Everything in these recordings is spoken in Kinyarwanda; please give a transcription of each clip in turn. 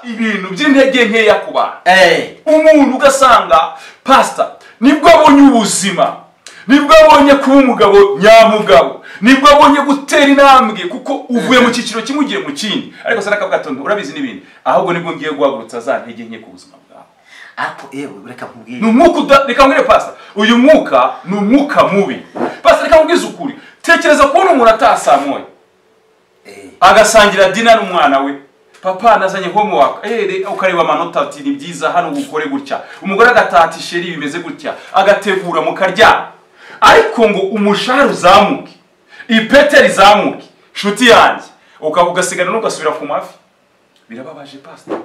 ibintu by'intege nkeya ku bantu. Umuntu ugasanga pastor nibwo abonye ubuzima, nibwo abonye kuba umugabo nyamugabo, nibwo abonye gutera intambwe kuko uvuye mu cyiciro kimwe ugiye mu kindi. Ariko sana kabwatondo urabizi n'ibindi, ahubwo nibwo ngiye guhagurutsa za ntege nke ku buzima bwawe. Ako reka nkubwire. N'umwuka reka ngire pastor, uyu mwuka ni umwuka mubi. Pastor reka nkubwize ukuri, tekereza kubona umuntu atasamoye agasangira dina n'umwana we. Papa nazanye homework, ukareba amanota ati ni byiza hano gukore gutya. Umugore agatata isheri bimeze gutya, agategura mu karya. Ariko ngo umushahara uzamuke, ipete rizamuke, nshuti yanjye, ukavugasigana n'ugasubira ku mafi. Birababaje pastor.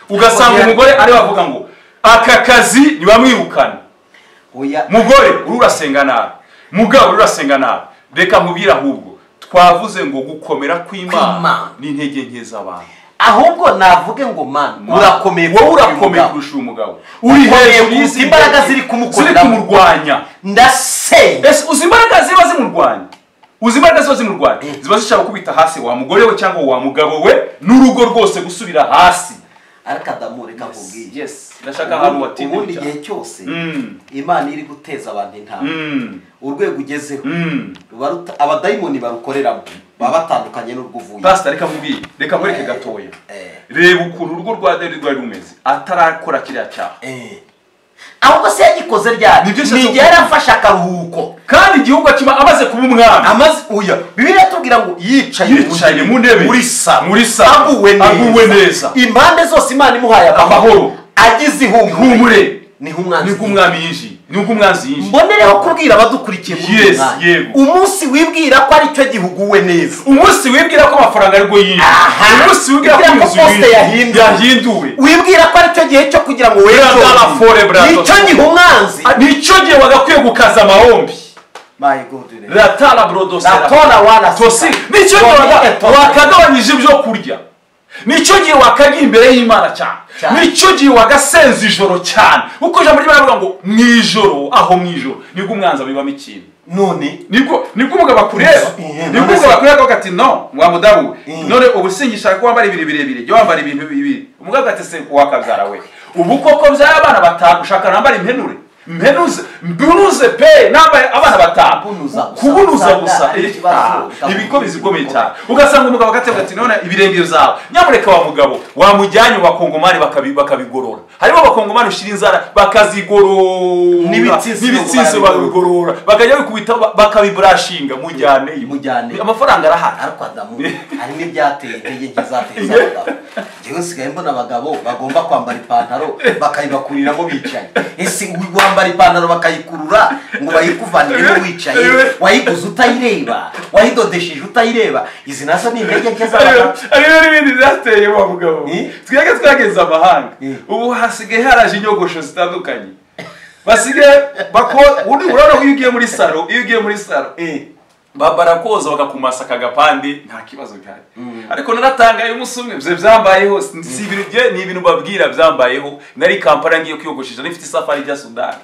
Ugasanga umugore ari bavuga ngo aka kazi ntibamwirukana. Oya mugore ururasenga nabi, mugabo ururasenga nabi. Reka nkubwira ahubwo twavuze ngo gukomera kw'Imana n'intege nke z'abantu. Ahubwo navuge ngo man urakomeye, wowe urakomeye kurusha umugabo. Uri hejuru imbaraga ziri kumurwanya. Ndasenga. Uzi imbaraga ziba zimurwanya. Uzi imbaraga ziba zimurwanya. Ziba zishaka kubita hasi wa mugore we cyangwa wa mugabo we n'urugo rwose gusubira hasi. Arakadamure kakubwiye. Yes. Ndashaka ahantu watinde. Ubundi gihe cyose Imana iri guteza abantu intama. Urwego ugezeho. Abadayimoni barukoreramo. Baba batandukanye n'urwuvuye. Pastor reka mubwire, reka mwereke gatoya. Reba ukuntu urugo rwa David rwari rumeze atarakora kiriya cyaha. Ahubwo se yagikoze ryari? Ni yarafashe akaruhuko. Kandi igihugu akima amaze kuba umwami. Amaze uya. Bibiliya tubwira ngo yicaye mu ntebe muri sa. Aguwe neza. Impande zose Imana imuhaye amahoro. Agize ihumure. Ni umwami yinji. Ni umwanzi yinji. Mbonereho kubwira abadukurikiye muri yego. Umunsi wibwira ko ari cyo gihugu we neza. Umunsi wibwira ko amafaranga ariko yinji. Umunsi wibwira ko poste yahinduwe. Wibwira ko ari cyo gihe cyo kugira ngo wejo. Nicyo gihe umwanzi. Nicyo gihe wagakwiye gukaza amahombi. My God. Ratala brodosera. Ratona wana tosi. Nicyo gihe wakagabanyije ibyo kurya. Nicyo gihe wakagiye imbere y'Imana cyane. Nicyo gihe wagasenza ijoro cyane. Uko jambo ry'Imana ngo mwijoro aho mwijoro nibwo umwanza bibamo ikintu. None nibwo umugabo akureba. Nibwo umugabo akureba ati no wa mudabu. None ubusingisha ko wambara ibiri birebire, jya wambara ibintu bibiri. Umugabo ati se wakabyara we. Ubu koko by'abana batanu ushaka nambara impenure. Mbunuze pe nambaye abana batanu kubunuza gusa ibiko bizikomeye cyane. Ugasanga umugabo agatega ati none ibirenge zawe nyamureka wa mugabo wamujyanye bakongomani bakabigorora. Harimo bakongomani ushira inzara bakazigorora n'ibitsisi babigorora bakajya bikubita bakabibrashinga mujyane amafaranga arahari. Ariko Adamu hari n'ibyateye intege nke zateza abagabo. Jewe sigaye mbona abagabo bagomba kwambara ipantaro bakayibakuriramo bicaye. Ese wambara ipantaro bakayikurura ngo bayikuvanire wicaye, wayiguze utayireba, wayidodesheje utayireba. Izi nazo ni intege nke z'abagabo. Ariyo n'ibindi byateye wa mugabo. Twageze amahanga. Ubu hasigaye haraje inyogosho zitandukanye. Basigaye undi urano ugiye muri salo, barakoza bagakumasa kagapande nta kibazo gihari. Ariko naratangaye umusumwe byambayeho si ibintu ni ibintu babwira byambayeho. Nari Kampala ngiye kwiyogoshesha nifite isafari rya Sudani.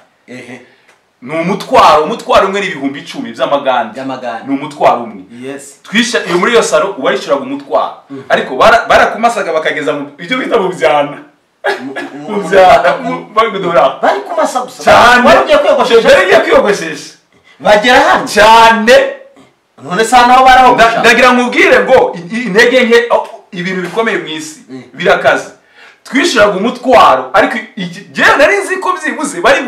Ni umutwaro umwe n'ibihumbi 10 by'amagandi. Ni umutwaro umwe. Twisha iyo muri iyo salo uwayishuraga umutwaro. Ariko barakumasaga bakageza mu ibyo bita mu byana. Bari kumasa gusa. Bari kwiyogoshesha. Bagera hano cyane. None sana aho baraho. Ndagira nkubwire ngo intege nke ibintu bikomeye mu isi birakaze. Twishiraga umutwaro ariko je nari nzi ko byibuze bari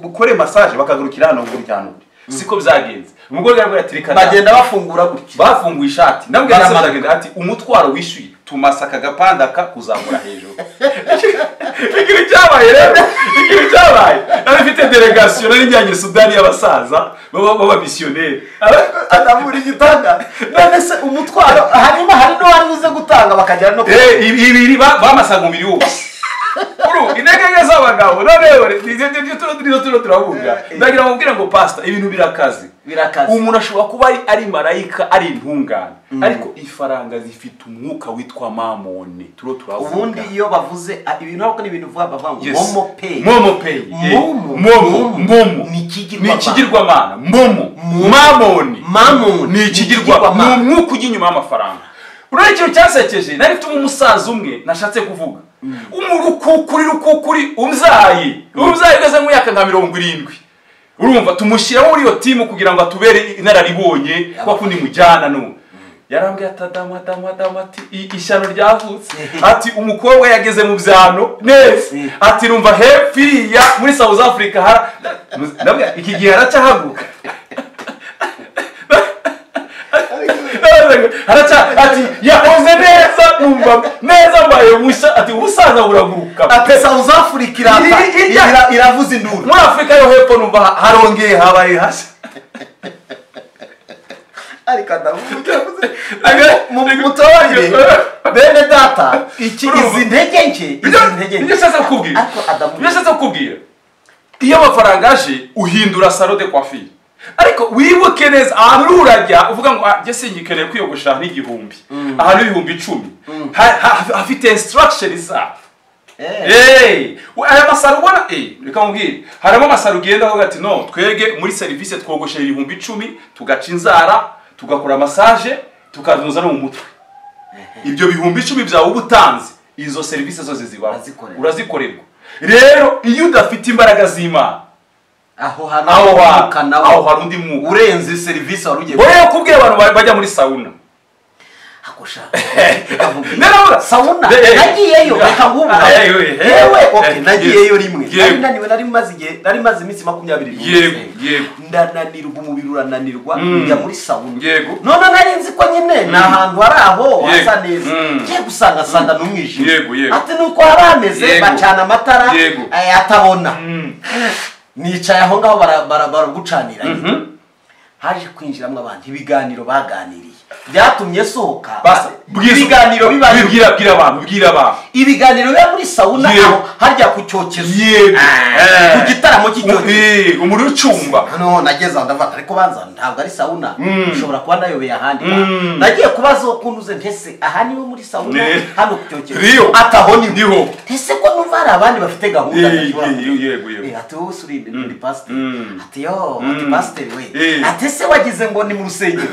bukore massage bakagurukira hano ngo cyane. Siko byagenze. Umugore yarabwo yatirikana. Bagenda bafungura gutya. Bafunguye ishati. Nabwo yaragenda ati umutwaro wishyuye tumasaka gapanda kuzamura hejuru. Ikintu cyabaye rero. Nabifite delegation nari njyanye Sudani y'abasaza baba missionnaire. Adamuri gitanga. None se umutwaro hari no wari uze gutanga bakagera no ibiri bamasaga umubiri wose. Intege z'abagabo none turavuga. Ndagira mubwira ngo pastor ibintu birakaze. Umuntu ashobora kuba ari marayika ari intungane ariko ifaranga zifite umwuka witwa mamone. Turavuga. Ubundi iyo bavuze ibintu nako ni ibintu vuga bavuga momo pay. Momo ni ikigirwamana. Mamone ni ikigirwamana. Ni umwuka ujya inyuma y'amafaranga. Uretse ikintu cyasekeje nari mfite umusaza umwe nashatse kuvuga. umurukukuri umzayi ugeze mu myaka nka 70 urumva tumushyiraho muri iyo timu kugira ngo atubere inararibonye kwa kundi mujyana no yarambwiye atadama ati ishyano ryavutse ati umukobwa yageze mu byano neza ati rumva hepfiriya muri South Africa ndabwira iki gihe aracahaguka ati yakoze neza numva neza mbaye musha ati ubusaza buraguruka ati South Africa iravuza induru muri Afrika yo hepfo numva harongeye habaye hashya ariko ndavuga mutoye bene data izi ntege nke ibyo sasa kubwira iyo amafaranga aje uhindura salon de coiffure ariko wibuke neza ahantu urajya uvuga ngo njye singikeneye kwiyogosha n'igihumbi ahantu 1010 hafite instruction za aya masaro ubona reka mbwire harimo amasaro ugenda aho ati no twege muri service twogoshera 1010 tugaca inzara tugakora massage tukaduza no mu mutwe ibyo 1010 byawe ubutanze izo service zose ziba urazikorerwa rero iyo udafite imbaraga z'Imana aho harundi mu urenze service warugiye boye kubwira abantu bajya muri sauna akosha sauna nagiyeyo reka ngubu yewe okay nagiyeyo rimwe nari maze iminsi 20 yego ndananirwa umubiri urananirwa njya muri sauna none nari nzi ko nyine na hantu hari aho hasa neza ngiye gusanga sanda n'umwijima ati nuko harameze bacana amatara atabona nicaye aho ngaho baragucanira haje kwinjiramo abantu ibiganiro baganiriye byatumye sohoka ibiganiro bibwira abantu ibiganiro biba muri sauna aho harya ku cyokezo ku gitaramo cy'icyokezo umuri ucumba no nageze ndavata ariko banza ntabwo ari sauna ushobora kuba nayobeye ahandi nagiye kubaza kunduze ntese aha niwe muri sauna hano ku cyokezo ataho niho ntese ko numva hari abandi bafite gahunda ati wowe surinde ndi pastor ati yo ati pastor we ati se wagize ngo ni mu rusengero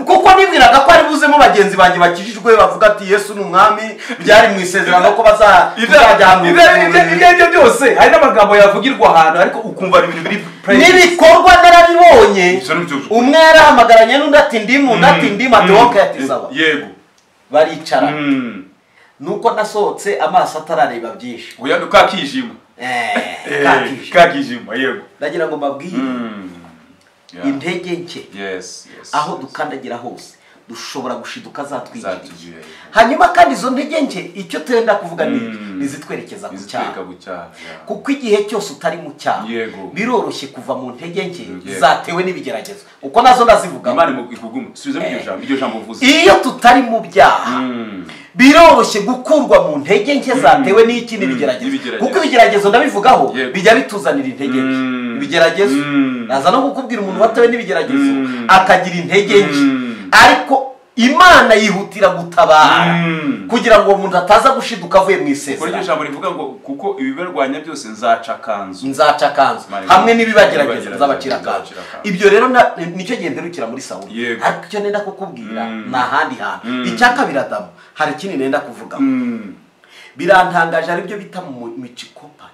kuko nibwiraga ko ari buzemo bagenzi banjye bakijijwe bavuga ati Yesu ni umwami byari mu isezerano ko bazajya hantu ibyo byose hari n'amagambo yavugirwa ahantu ariko ukumva ibintu biri n'ibikorwa narabibonye umwe yarahamagaranye n'undi ati ndimu ati wowe ati sawa yego baricara nuko nasohotse amaso atarareba byinshi oya kakijima kakijima yego ndagira ngo mbabwire intege nke aho dukandagira hose dushobora gushiduka zatwigiriye hanyuma kandi izo ntege nke icyo tenda kuvuga ni zitwerekeza ku cyaha kuko igihe cyose utari mu cyaha biroroshye kuva mu ntege nke zatewe n'ibigeragezo uko nazo ndazivuga iyo tutari mu byaha biroroshye gukurwa mu ntege nke zatewe n'iki n'ibigeragezo kuko ibigeragezo ndabivugaho bijya bituzanira intege nke ibigeragezo naza no kukubwira umuntu watewe n'ibigeragezo akagira intege nke ariko Imana yihutira gutabara kugira ngo umuntu ataza gushiduka avuye mu isezerano. Kuri ijambo rivuga ngo kuko ibiberwanya byose nzaca kanzu hamwe n'ibibagerageza nzabacira kanzu. Ibyo rero nicyo genderukira muri Sawuli. Ariko icyo nenda kukubwira na handi hantu. Icyaka biradamu hari ikindi nenda kuvuga. Birantangaje ari byo bita mu micikopa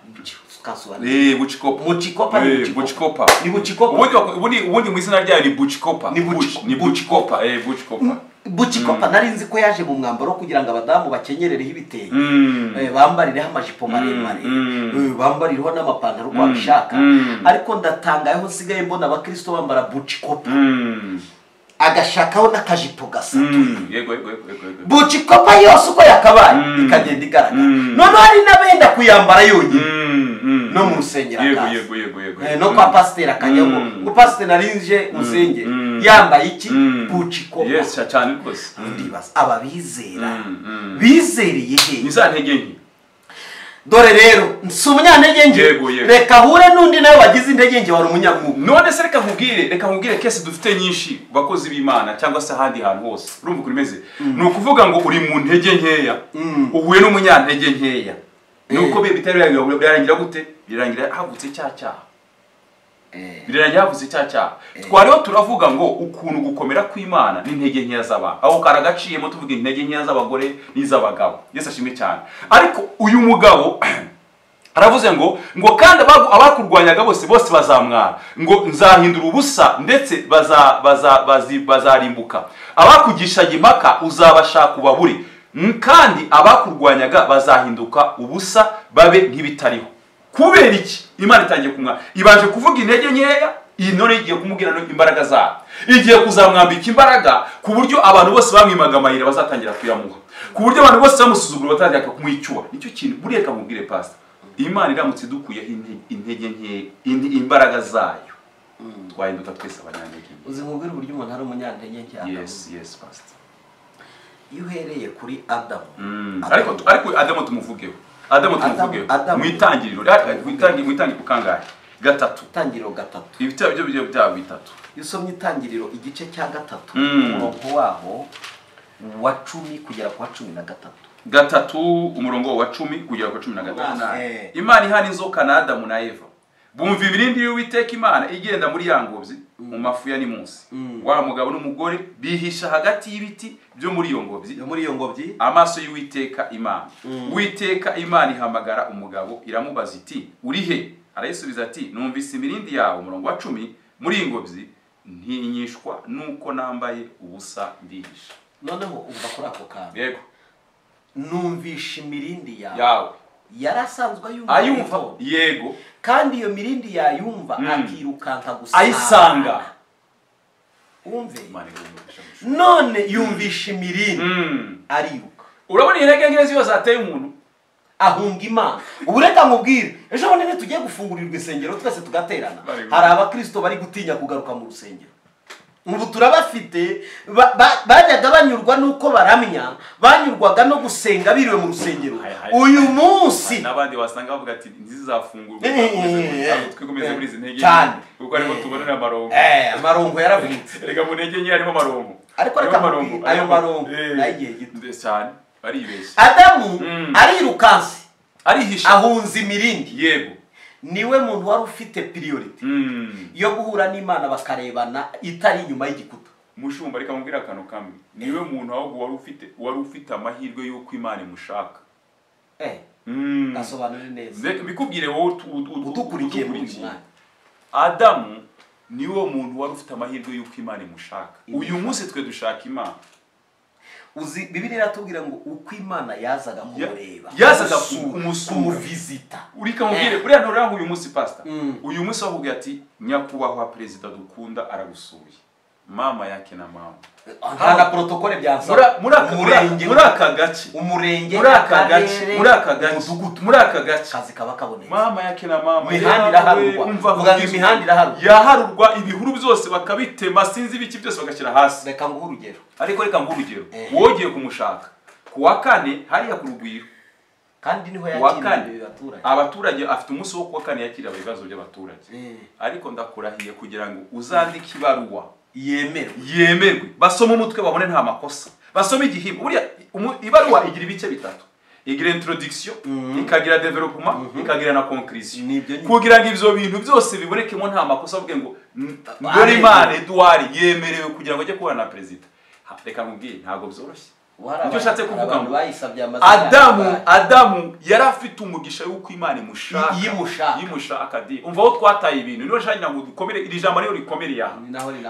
buchikopa ubundi mu izina ryayo ni buchikopa buchikopa nari nzi ko yaje mu mwambaro kugira ngo abadamu bakenyerereho ibitenge bambarireho amajipo maremare bambarireho n'amapantaro uko babishaka ariko ndatangayeho nsigaye mbona abakristo bambara buchikopa agashakaho n'akajipo gasatuye buchikopa yose uko yakabaye ikagenda igaragara none hari n'abenda kuyambara yonyine no mu rusengero no kwa pasiteri akajyaho ngo pasiteri narinje musenge yambaye iki buchikopa cyane rwose ndibaza aba bizereye he nizantege nke dore rero nsi umunyantege nke reka hure n'undi nawe wagize intege nke wari umunyamwuga none se reka nkubwire kese dufite nyinshi bakozi b'Imana cyangwa se ahandi hantu hose urumva uko rimeze ni ukuvuga ngo uri mu ntege nkeya uhuye n'umunyantege nkeya nuko byarangira gute birangira havutse cyaha Bibiliya yavuze icyaha. Twariho turavuga ngo ukuntu gukomera kw'Imana n'intege nkeya z'abantu. Aho karagaciyemo tuvuga intege nkeya z'abagore n'iz'abagabo. Yesu ashimwe cyane. Ariko uyu mugabo aravuze ngo kandi abakurwanyaga bose bazamwara, ngo nzahindura ubusa ndetse bazarimbuka. Abakugishaga impaka uzabashaka ubabure, kandi abakurwanyaga bazahinduka ubusa babe nk'ibitariho. Kubera iki? Imana itangiye kumwa ibanje kuvuga intege nkeya, iyi none igiye kumubwira imbaraga zayo, igiye kuzamwambika imbaraga ku buryo abantu bose bamwimaga amayira bazatangira kuyamuha, ku buryo abantu bose bamusuzugura batangira kumwicyura. Nicyo kintu buriya kamubwire pastor, Imana iramutse dukuye intege nkeya imbaraga zayo, twahinduka twese abanyantege. Uzi mubwira uburyo umuntu ari umunyantege nke? Yes pastor. Iyo uhereye kuri Adamu, ariko Adamu tumuvugeho. Mu itangiriro kangahe? Gatatu. Itangiriro gatatu. Ibitabo byo byaba bitatu. Iyo usomye itangiriro igice cya gatatu, umurongo waho wa 10 kugera ku wa 13. Gatatu umurongo wa 10 kugera ku 13. Imana ihana inzoka na Adamu na Eva. Bumva ibirindi y'Uwiteka Imana igenda muri yangobyi mu mafu ya nimunsi. Wa mugabo n'umugore bihisha hagati y'ibiti byo muri iyo ngobyi. Amaso y'Uwiteka Imana. Uwiteka Imana ihamagara umugabo iramubaza iti, uri he? Arayisubiza ati, numvise imirindi yawe, umurongo wa 10, muri iyi ngobyi ntinyishwa nuko nambaye ubusa ndihisha. Noneho umva kuri ako kantu. Yego. Numvisha imirindi yawe. Yarasanzwe ayumva. Yego. Kandi iyo mirindi yayumva akirukanka gusa ayisanga. Umve. None yumvisha imirindi ariruka. Urabona intege nke zose ateye umuntu ahunga Imana. Ubureka mubwire, ejo bonene tugiye gufungurirwa isengero twese tugaterana. Hari abakristo bari gutinya kugaruka mu rusengero. Ubu turabafite bajyaga banyurwa nuko baramya, banyurwaga no gusenga biriwe mu rusengero. Uyu munsi nabandi wasanga bavuga ati nzizafungurwa twikomeze muri izi ntege kuko ariko tubonera amarongo. Amarongo yaravutse. Rega mu ntege nke harimo amarongo. Ariko ayo marongo nayigiye gito cyane baribeshye. Adamu arirukanse, arihisha, ahunza imirindi. Yego. Niwe muntu wari ufite priority yo guhura n'Imana bakarebana itari inyuma y'igikuta. Mushumba reka mubwira akantu kamwe, niwe muntu ahubwo wari ufite amahirwe y'uko Imana imushaka. Gasobanure neza. Bikubwire wowe udukurikiye muri mwanya. Adamu niwe muntu wari ufite amahirwe y'uko Imana imushaka. Uyu munsi twe dushaka Imana. Uzi Bibiliya iratubwira ngo uko Imana yazaga kumureba, yazaga kumusura, urika mubwire buriya ntoranga uyu munsi pastor. Uyu munsi avuga ati nyakubahwa perezida dukunda aragusuye, mama yake na mama. Hana protokole byansaba muri aka gace, umurenge, muri aka gace kazi kaba kabonetse. Mama yake na mama imihanda iraharurwa. Vuga imihanda iraharurwa, yaharurwa ibihuru byose bakabitema, sinzi ibiki byose bagashyira hasi. Reka nguhe urugero. Ariko reka nguhe urugero. Wogiye kumushaka kuwa 4 hariya ku Rugwiro, kandi niho yakiriye abaturage. Afite umunsi wo kuwa 4 yakiriye ibibazo by'abaturage. Ariko ndakurahiye kugira ngo uzandike ibaruwa yemerwe, basoma umutwe babone nta makosa, basoma igihimba. Buriya ibaruwa igira ibice bitatu, igira introduction, ikagira development, ikagira na conclusion. Kugira ngo ivyo bintu byose bibonekemo nta makosa, avuge ngo dore Imana Edouard yemerewe kugira ngo ajye kubana na president. Reka mubwire ntago byoroshye. Nicyo shatse kuvuga ngo Adamu yarafite umugisha yuko Imana yimushaka di. Umva aho twataye ibintu, niyo shanya ngo dukomere iri jambo niyo rikomere ya.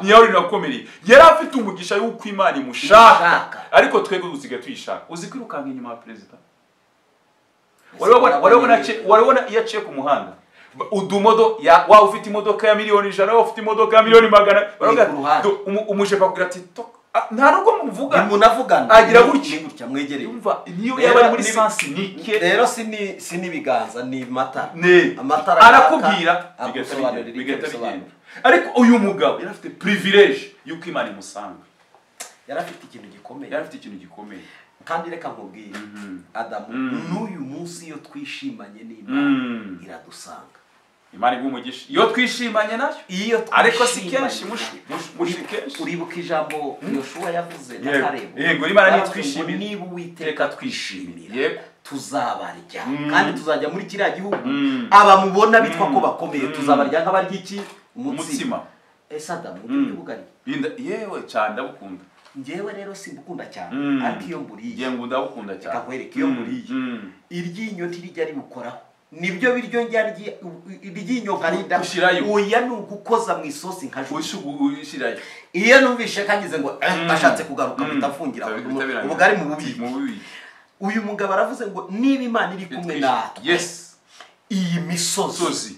Niyo rinakomere. Yarafite umugisha yuko Imana imushaka. Ariko twebwe dusigaye tuyishaka. Uzi kwirukanka inyuma ya president. Warabona iyo aciye ku muhanda, udumodo wa ufite imodoka ya miliyoni 100, wa ufite imodoka ya miliyoni 100, umushepa kugira ati nta nubwo muvuga munavugana agira gutya mwegereye. Umva niyo yaba muri sansi nike rero sini biganza ni mata amatara arakubwira bigenda. Ariko uyu mugabo yarafite privilege yuko Imana imusanga, yarafite ikintu gikomeye. Kandi reka nkubwire Adamu n'uyu munsi iyo twishimanye n'Imana iradusanga. Imana igumugisha iyo twishimanye nayo, ariko si kenshi kenshi. Uribuka ijambo Yoshua yavuze na Kalebu. Yego Imana nitwishimira, niba Uwiteka twishimira tuzabarya, kandi tuzajya muri kiriya gihugu abamubona bitwa ko bakomeye tuzabarya nk'abarya iki umutsima Adamu ujya ubugari yewe cyane ndabukunda njyewe rero simbukunda cyane ariko iyo mburiye ngiye ndabukunda cyane reka nkwereke iyo mburiye iryinyo ntirijya ribukoraho nibyo biryo njya iryinyo nkarinda oya ni ugukoza mu isosi nkashirayo iyo numvishe kagize ngo ashatse kugaruka mutafungira ubugari mu bubiko uyu mugabo aravuze ngo niba Imana iri kumwe natwe iyi misozi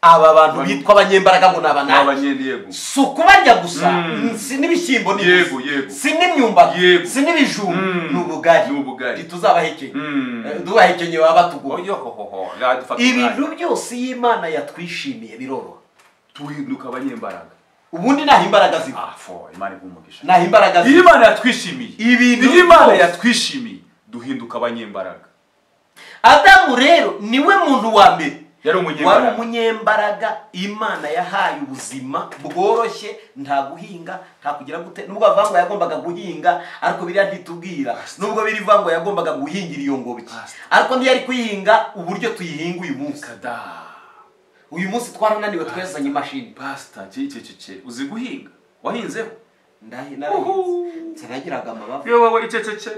aba bantu bitwa abanyembaraga ngo n'abanani si ukubarya gusa si n'ibishyimbo si n'imyumbati si n'ibijumba ni ubugari tuzabahekenye baba batugoye ibintu byose iyo Imana yatwishimiye biroroha tuhinduka abanyembaraga ubundi naho imbaraga ziva Imana igumugisha naho imbaraga ziva Imana yatwishimiye ibintu Imana yatwishimiye duhinduka abanyembaraga Adamu rero niwe muntu wa mbere yari umunyembaraga Imana yahaye ubuzima bworoshye nta guhinga nta kugira gute nubwo avango yagombaga guhinga ariko biriya ntitubwira nubwo biri vango yagombaga guhingira iyo ngobyi ariko ntiyari kuyihinga uburyo tuyihinga uyu munsi twarananiwe twezanye imashini pastor uzi guhinga wahinzeho nagiraga amabavu yewe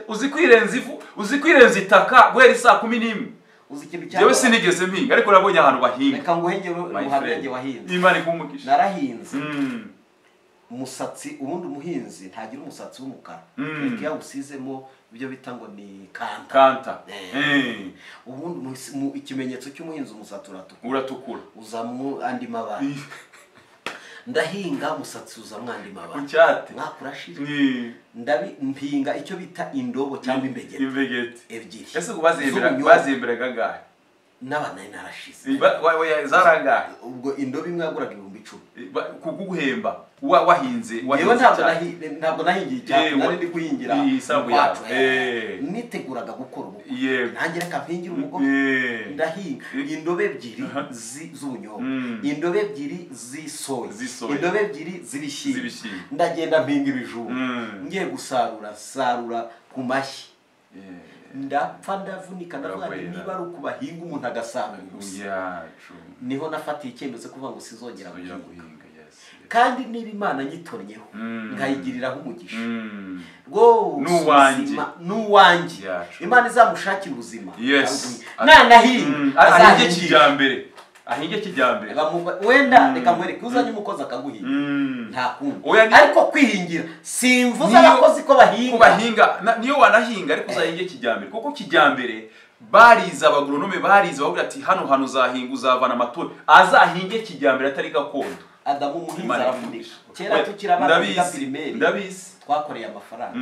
uzi kwirenza ivu uzi kwirenza itaka guhera saa 11 yewe sinigeze mpinga ariko nabonye ahantu bahinga reka nguhengere ubuhange wahinze Imana igumugisha narahinze umusatsi ubundi umuhinzi ntagira umusatsi w'umukara reka yawusizemo ibyo bita ngo ni kanta ubundi ikimenyetso cy'umuhinzi umusatsi uratukura uzamu andi mabara ndahinga umusatsi uzamwandi mabara ucyate mwakurashira mpinga icyo bita indobo cyangwa imbegeti ebyiri ese bazemberaga gahe n'abana narashize zarangahe ubwo indobo imwe yaguraga 10,000 kuguhemba wahinze yewe ntabwo nahingiye cyane nari ndi guhingira niteguraga gukora ubukwe nanjye reka mpingira umugore ndahinga indobe ebyiri z'ubunyobwa indobe ebyiri z'isoya indobe ebyiri z'ibishyimbo ndagenda mpinga ibijumba ngiye gusarura ku mashyi ndapfa ndavunika ndavuga niba ari ukubahinga umuntu agasarura gusa niho nafatiye icyemezo kuvuga ngo sizongera guhinga kandi niba Imana nyitornyeho nkayigiriraho umugisha n'uwanjye Imana izamushakira ubuzima nanahinga ahinge kijyambere wenda reka nkwereke uzanye umukozi akaguhinga nta kundi ariko kwihingira simvuze abakozi ko bahinga niyo wanahinga ariko uzahinge kijyambere kuko kijyambere bariza abagoronome bariza bavuga ati hano uzahinga uzavana amatoni azahinge kijyambere atari gakondo Adamu umuhinzi arafundisha kera tukira abana biga primaire twakoreye amafaranga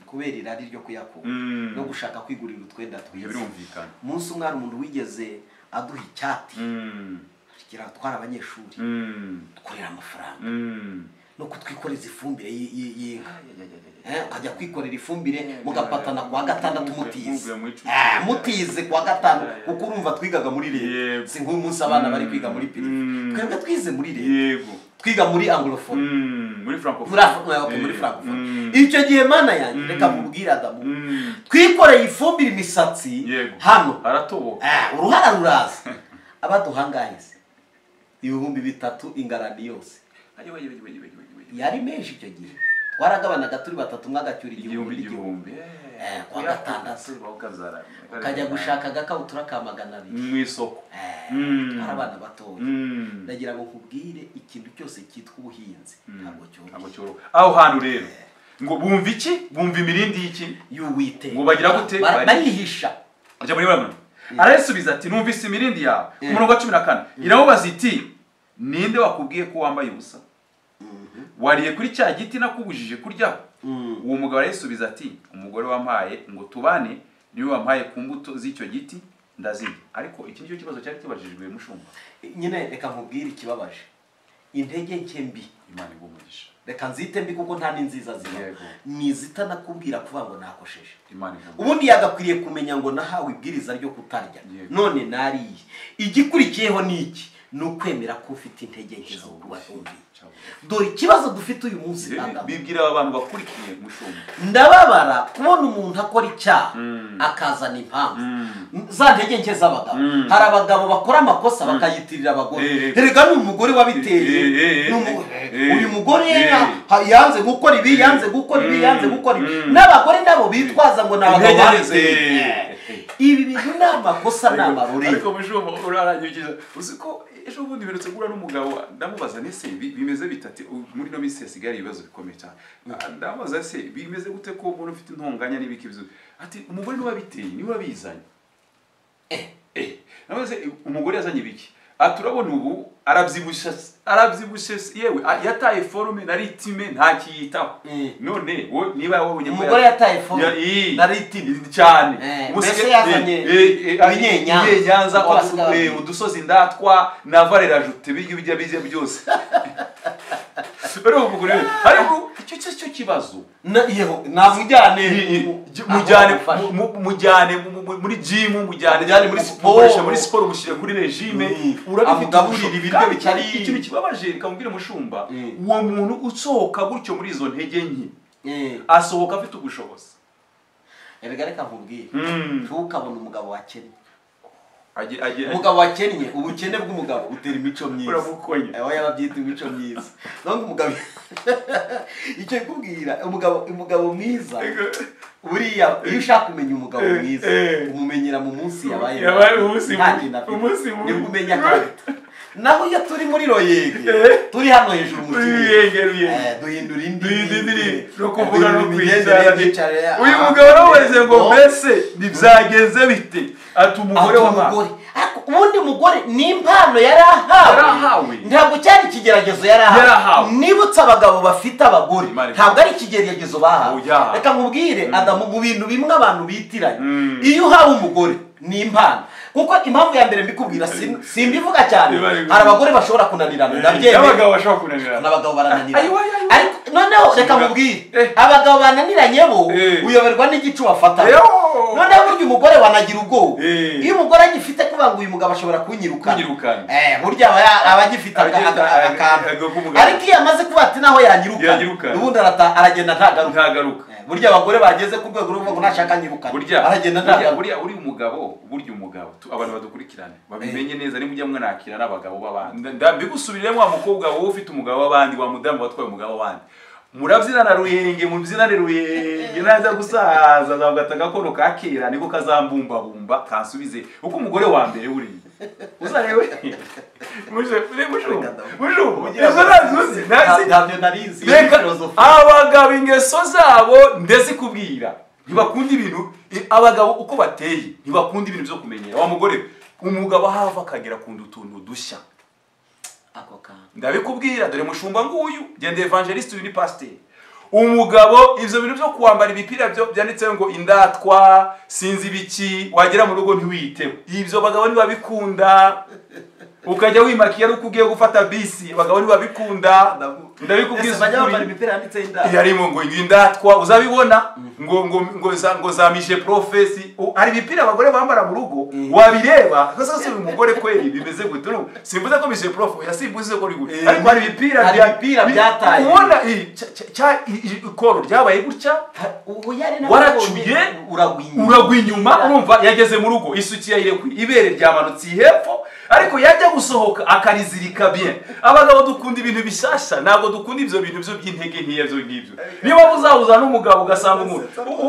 kubera irari ryo kuyakura no gushaka kwigurira utwenda twiza birumvikana umunsi umwana umuntu wigeze aduha icyati kugira twara abanyeshuri dukorera amafaranga no kutwikoreza ifumbire y'inka ukajya kwikorera ifumbire mugapatana kwa gatandatu mutize kwa gatanu kuko urumva twigaga muri leta si nk'umunsi abana bari kwiga muri privé twebwe twize muri leta twiga muri anglophone muri francophone muri francophone icyo gihe Mana yanjye reka mubwira Adamu twikoreye ifumbire imisatsi hano aratoboka uruhara ruraza abaduhangahize 3,000 ingarani yose yari menshi icyo gihe twaragabanaga turi batatu mwagacyura igihumbi kwa gatandatu ukajya gushaka agakabutura ka 200 mu isoko abana batoya ndagira ngo nkubwire ikintu cyose cyitwa ubuhinzi ntabwo cyoro aho hantu rero ngo bumva iki bumva imirindi y'iki y'Uwiteka ngo bagira gute barihisha ajya muri bamwe arasubiza ati numvise imirindi yawe umurongo wa 14 iramubaza iti ninde wakubwiye ko wambaye ubusa wariye kuri cya giti nakubujije kurya uwo mugabo arasubiza ati umugore wampaye ngo tubane niwe wampaye ku mbuto z'icyo giti ndazirya ariko iki nicyo kibazo cyari kibajijwe mushumba nyine reka nkubwire ikibabaje intege nke mbi Imana igumugisha reka nzite mbi kuko nta ninziza ziba nizita nakubwira kuvuga ngo nakosheje Imana ubundi yagakwiriye kumenya ngo nahawe ibwiriza ryo kutarya none nariye igikurikiyeho niki ni ukwemera ko ufite intege nke zo kuba undi. Dore ikibazo dufite uyu munsi bibwira abantu bakurikiye mushumba, ndababara kubona umuntu akora icyaha akazana impamvu za ntege nke z'abagabo. Hari abagabo bakora amakosa bakayitirira abagore, erega ni umugore wabiteye, uyu mugore yanze gukora ibi, yanze gukora ibi, yanze gukora ibi. N'abagore nabo bitwaza ngo nabagabo babiteye. Ibi bintu ni amakosa, ni amaruri. Ariko mushumba urarangiza uziko ejo bundi birutse gura n'umugabo, ndamubaza nese bimeze bitati muri no minsi yasigaye ibibazo bikomeye cyane. Ndamubaza se bimeze gute ko umuntu ufite intonganya n'ibiki bizo, ati umugore ni wabiteye, ni wabizanye. Nabaze umugore yazanye ibiki, aturabona ubu arabyibushe yewe yataye forume na ritime nta kiyitaho. None niba wabonye ko umugore yataye forume na ritime cyane, mbese yazanye ibinyenyanza udusozi ndatwa na valera jute bijya byose. Rero umugore ariko icyo cyo kibazo namujyane mujyane muri gym, mujyane muri siporo, mushyire kuri regime, urabigaburira ibiryo bikari. Ikintu kibabaje rikamubwira mushumba, uwo muntu usohoka gutyo muri izo ntege nke asohoka afite ubushobozi. Erega reka nkubwire, ntukabona umugabo wakennye. Umugabo wakennye, ubukene bw'umugabo utera imico myiza, aho yababyita imico myiza. None umugabo icyo kubwira umugabo mwiza, buriya iyo ushaka kumenya umugabo mwiza umumenyera mu munsi yabaye umunsi ni kumenya karita. Naho iyo turi muri royege turi hano hejuru mu kirere duhindura indi no kuvuga no kwizera. Uyu mugabo raweze ngo mbese nibyagenze bite, ati umugore w'umugore. Ubundi mugore ni impano yarahawe, ntabwo cyari ikigeragezo yarahawe. Nibutse abagabo bafite abagore ntabwo ari ikigeragezo bahawe. Reka nkubwire Adamu, mu bintu bimwe abantu bitiranye, iyo uhawe umugore ni impano. Kuko impamvu ya mbere mbikubwira simbivuga cyane, hari abagore bashobora kunanirana, ndabyemera. Abagabo bashobora kunanirana, n'abagabo barananirana. Ariko noneho reka nkubwire, abagabo bananiranye bo uyoberwa n'igicu bafata. Noneho burya umugore wanagira ubwoba, iyo umugore agifite kuvuga ngo uyu mugabo ashobora kunyirukana, burya aba agifite akantu. Ariko iyo amaze kuba ati naho yanyirukana, ubundi aragenda ntagaruka. Burya abagore bageze ku rwego ruvuga ngo nashaka nyirukana, aragenda ntagaruka. Burya uri umugabo, abantu badukurikirane babimenye neza, ni mujya mwanakira n'abagabo b'abandi. Ndabigusubiremo wa mukobwa wowe ufite umugabo w'abandi, wa mudamu watwaye umugabo w'abandi, murabyinana ruyenge, mubyinane ruyenge, naza gusaza zagataka kono kakera niko kazambumbabumba kansubize uko umugore wa mbere uri uzarewe abagabo ingeso zabo ndetse kubwira ntibakunda ibintu. Abagabo uko bateye ntibakunda ibintu byo kumenyera. Wa mugore umugabo hava akagera kunda utuntu dushya, ndabikubwira. Dore mushumba nguyu gende evangeliste, uyu ni pasteur. Umugabo ivyo bintu byo kwambara ibipira byo byanditseho ngo indatwa sinzi biki, wagera mu rugo ntiwiteho ivyo. Bagabo ni babikunda, ukajya wimakiye ari ukugiye gufata bisi, abagabo ni babikunda. Ndabikubwiza abanyambara imipira yanditse indatwa, yarimo ngo indatwa uzabibona ngo zamije profesi. Hari ibipira abagore bambara mu rugo wabireba sasa umugore kweli bimeze gute. Simbuze ko mije prof yasimbuze ko rigute, ariko hari ibipira byataye ubona ikoro ryabaye gutya, waracuye uragwinyuma, urumva yageze mu rugo isuki yayirekwi, ibere ryamanutse hepfo, ariko yajya gusohoka akarizirika bien. Abagabo dukunda ibintu bishasha, ntabwo dukunda ivyo bintu byo by'intege nkiye byo ngibyo. Niba uzahuza n'umugabo ugasanga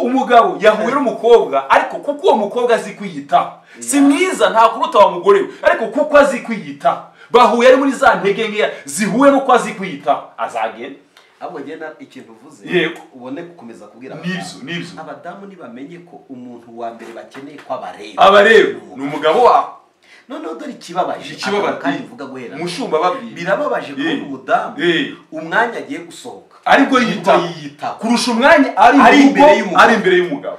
umugabo yahuye n'umukobwa, ariko kuko uwo mukobwa azi kwiyita si mwiza, nta kuruta wa mugore we, ariko kuko azi kwiyita, bahuye ari muri za ntege nkeya zihuye n'uko azi kwiyita, azagenda. Abo genda ikintu uvuze ubone gukomeza kubwira nibyo abadamu nibamenye ko umuntu wa mbere bakeneye ko abareba ni umugabo wa. None dore ikibabaje kandi mvuga guhera mushumba babwiye, birababaje kubona umudamu umwanya agiye gusohoka ariko yiyita kurusha umwanya ari imbere y'umugabo.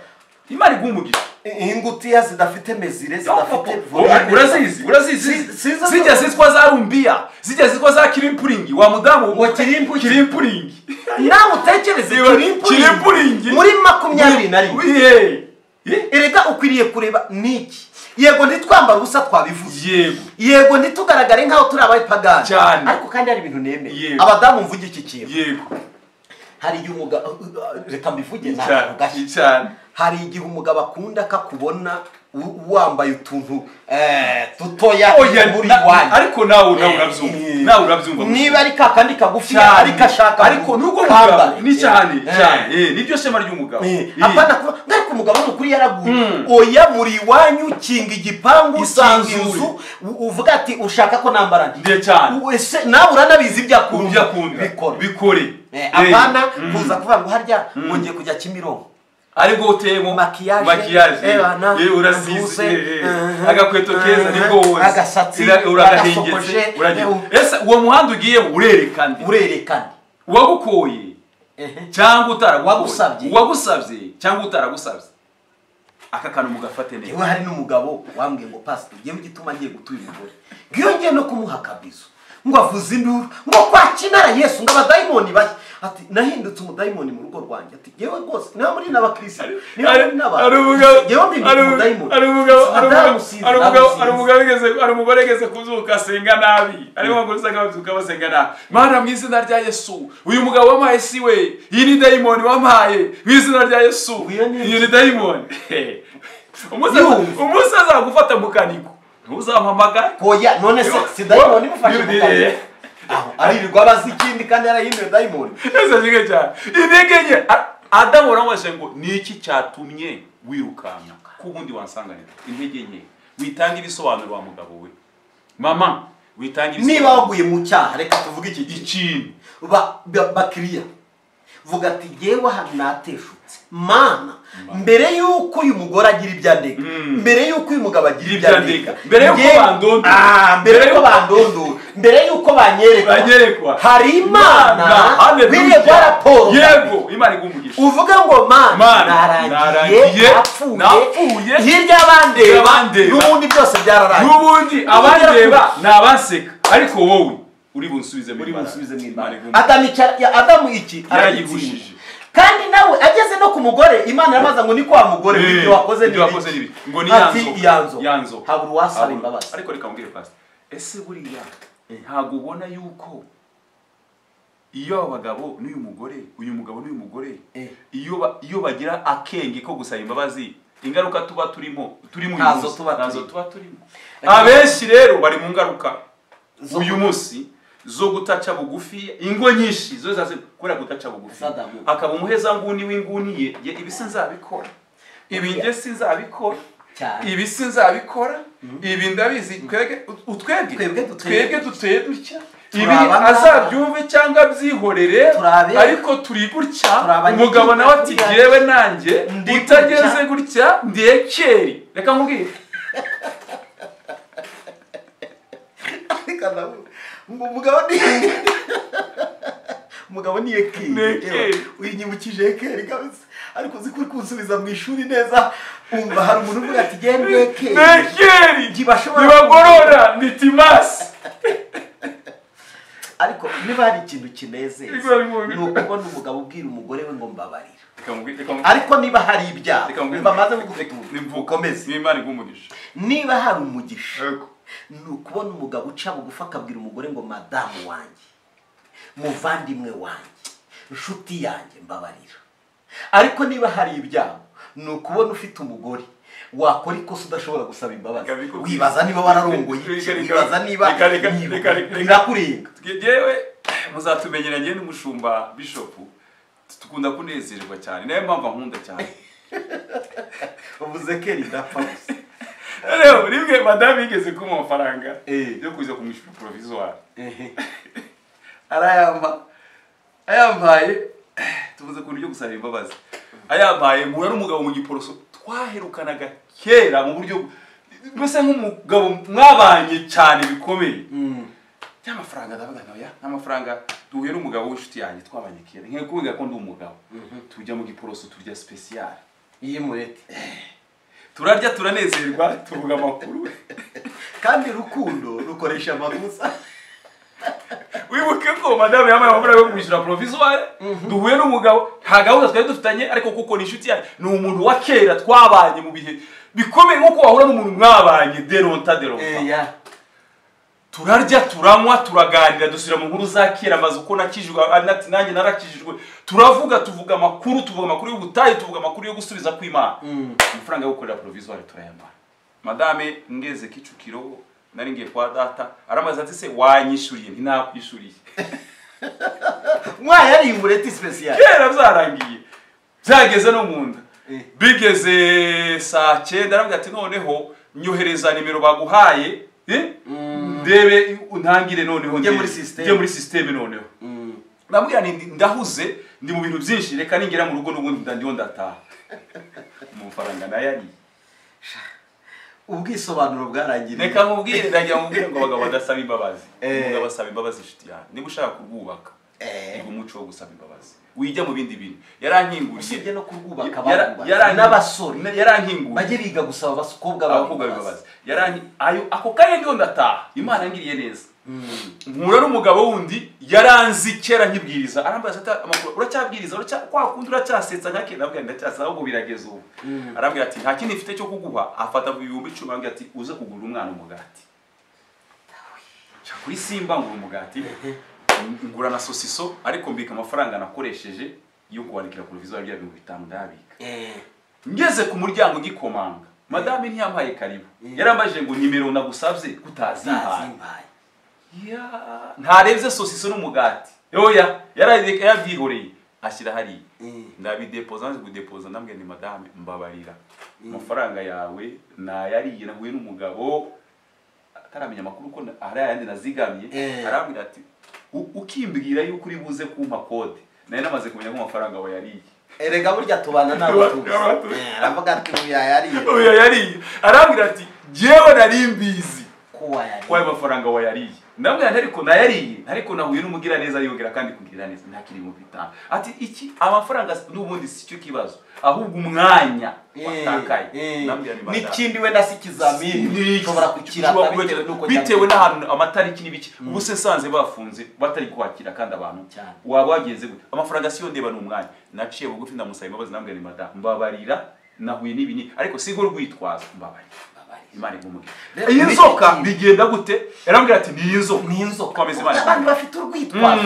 Imana igumugisha ingutiya zidafite mezire, zidafite urazizi zijya zitwa za rumbia, zijya zitwa za kirimpuringi. Wa mudamu ngo kirimpuringi nawe utekereze kirimpuringi muri 2021. Erega ukwiriye kureba niki yego ntitwambara ubusa twabivuze yego ntitugaragare nk'aho turi abayipagani ariko kandi hari ibintu nemeye abadamu mvuge iki kintu hari igihe umugabo reka mbivuge ntabwo gashya hari igihe umugabo akunda akakubona wambaye utuntu dutoya muri wanyu ariko nawe urabyumva niba ari kakandi kagufi ariko ashaka ariko nuko mugabo ni cyane nibyo shema ry'umugabo apana kuba ariko umugabo n'ukuri yaraguye oya muri wanyu kinga igipangu usanga inzu uvuga ati ushaka ko nambara ndiye cyane nawe uranabizi ibyakunda bikore apana kuza kuvuga ngo harya ngiye kujya Kimironko ariko utemo makiyaje urasize agakweto keza nibwo wose agasatsi uragahengeze ese uwo muhanda ugiye urerekana wagukoye cyangwa wagusabye cyangwa utaragusabye aka kantu mugafate neza yewe hari n'umugabo wambwiye ngo pastor ngiye gituma ngiye gutuye umugore ngiyo ngiye no kumuha kabizo ngo avuze induru ngo kwakinara Yesu ngo abadayimoni bashye ati nahindutse umudayimoni mu rugo rwanjye ati yewe rwose niba muri n'abakristo niba muri n'abantu yewe ndi umudayimoni ari umugore ageze kuzuka asenga nabi arimo ngo usanga babyuka basenga nabi Mana mu izina rya Yesu uyu mugabo wamaye si we iyi ni dayimoni wamaye mu izina rya Yesu iyi ni dayimoni umusaza gufata mukaniko ntuzampamagara koya none se si dayimoni mufashe mukaniko aririrwa abazi ikindi kandi yarahinduye dayimoni ese nige cyane intege nke Adamu uramwashe ngo niki cyatumye wirukana ku bundi wansanganira intege nke witanga ibisobanuro wa mugabo we mama witanga ibisobanuro niba waguye mu cyaha reka tuvuge iki ikintu bakiriya vuga ati yewe hano nateshutse Mana mbere yuko uyu mugore agira ibyandika mbere yuko uyu mugabo agira ibyandika mbere yuko bandondora mbere yuko banyerekwa hari Imana biregwa raporo yego Imana igumugisha uvuga ngo Mana narangiye napfuye hirya y'abandeba n'ubundi byose byararangiye n'ubundi abandeba n'abaseka ariko wowe uri bunsubize mu Imana Adamu iki aragigushije kandi nawe ageze no ku mugore Imana yamaza ngo ni kwa mugore ibyo wakoze nibi ngo ni yanzo habura wasaba imbabazi ariko reka mbwire pastor ese buriya ntago ubona yuko iyo abagabo n'uyu mugore iyo bagira akenge ko gusaba imbabazi ingaruka tuba turimo nazo tuba turimo abenshi rero bari mu ngaruka uyu munsi zo gutaca bugufi ingo nyinshi zo zaze kora gutaca bugufi akaba umuheza nguni w'inguni ye ibisi nzabikora ibinge sinzabikora ibisi nzabikora ibi ndabizi twebwe duteye dutya ibi azabyumve cyangwa byihorere ariko turi gutya umugabo nawe ati yewe nanjye utageze gutya ndekeri reka nkubwire umugabo ni ekeri uyinyibukije ekeri kabisa ariko zikuri kunsubiza mu ishuri neza umva hari umuntu uvuga ati gende ekeri ntibagorora ni timasi ariko niba hari ikintu kinezeza ni ukubona umugabo ubwira umugore we ngo mbabarira ariko niba hari ibyaha bamaze gukomeza niba hari umugisha ni ukubona umugabo uca bugufi akabwira umugore ngo madamu wanjye muvandimwe wanjye inshuti yanjye mbabarira ariko niba hari ibyaha ni ukubona ufite umugore wakora ikosa udashobora gusaba imbabazi wibaza niba wararongoye wibaza niba birakurenga yewe muzatumenyera njye n'umushumba Bishop tukunda kunezerwa cyane nayo mpamvu nkunda cyane uvuze keri ndapfa gusa rero rimwe madame yigeze kuma amafaranga yo kuza kumwishyura provisoire ayambaye tuvuze ku buryo gusaba imbabazi ayambaye mura n'umugabo mu giporoso twaherukanaga kera mu buryo mbese nk'umugabo mwabanye cyane bikomeye y'amafaranga ndavuga noya n'amafaranga duhuye n'umugabo w'inshuti yanjye twabanye kera nk'uko kubiga ko ndi umugabo tujya mu giporoso turya special iyi murete turarya turanezerwa tuvuga amakuru kandi rukundo rukoresha amagusa wibuke ko madame yamaye amafaranga yo kwishyura provisoire duhuye n'umugabo nta gahunda twari dufitanye ariko kuko ni inshuti yanjye ni umuntu wa kera twabanye mu bihe bikomeye nkuko wahura n'umuntu mwabanye deronta turarya turanywa turaganira dusubira mu nkuru za kera amaze uko nakijijwe ati nanjye narakijijwe tuvuga amakuru y'ubutayu tuvuga amakuru yo gusubiza kw'Imana amafaranga yo gukorera provisoire turayamara madame ngeze Kicukiro nari ngiye kwa data aramaze ati se wanyishuriye ntinakwishyuriye mwayari umureti special kera byarangiye byageze no munda bigeze saa 9 aravuga ati noneho nyohereza nimero baguhaye ndebe untangire noneho nge muri system noneho nabwira ndahuze ndi mu bintu byinshi reka ningera mu rugo n'ubundi ndiyo ndataha mu faranga nayari ubwisobanuro bwarangiye reka nkubwire ndagira mubwire ngo abagabo badasaba imbabazi umugabo asaba imbabazi inshuti yawe niba ushaka kubwubaka ni umuco wo gusaba imbabazi wijya mu bindi bintu yarankinguriye usibye no kurwubaka n'abasore yarankinguriye bajye biga gusaba abakobwa imbabazi ako kanya ndiyo ndataha Imana ngiriye neza nkura n'umugabo wundi yaranzi kera nkibwiriza arambaza ati amakuru uracyabwiriza kwa kundi uracyasetsa nkake nabwo ndacyasa ahubwo birageze ubu arambwira ati nta kindi mfite cyo kuguha afata 1010 arambwira ati uze kugura umwana umugati kuri Simba ngura umugati ngura na sosiso ariko mbika amafaranga nakoresheje yo kwandikira provisoire ya 50 ndabika ngeze ku muryango gikomanga madame ntiyampaye karibu yarambajije ngo nimero nagusabye kutazimpaye ntarebye sosiso n'umugati oya yabyihoreye ashyira hari ndabidepoza nzi kudepoza ndambwe ni madame mbabarira amafaranga yawe nayariye nahuye n'umugabo ataramenya amakuru ko ari ayandi nazigamye arambwira ati ukimbwira yuko uri buze kumpa code naye namaze kumenya ko amafaranga wa yariye erega burya tubana n'abatuzi aravuga ati uya yariye arambwira ati jewe narimbizi kwa amafaranga wa yariye ndambwira ariko nayariye ariko nahuye n'umugira neza yongera kandi kugira neza ntakiri mu bitanga ati iki amafaranga n'ubundi si cyo kibazo ahubwo umwanya watakaye ndambwira ni n'ikindi wenda si kizamini ushobora kukirata bitewe n'ahantu amatariki n'ibiki ubu se sanze bafunze batari kwakira kandi abantu waba wagenze gute amafaranga si yo ndeba n'umwanya naciye bugufi ndamusaba imbabazi ndambwira ni madame mbabarira nahuye n'ibini ariko sigo rwitwaza mbabarira Imana igumuge inzoka bigenda gute yarambwira ati ni inzoka kwameze Imana abantu bafite urwitwazo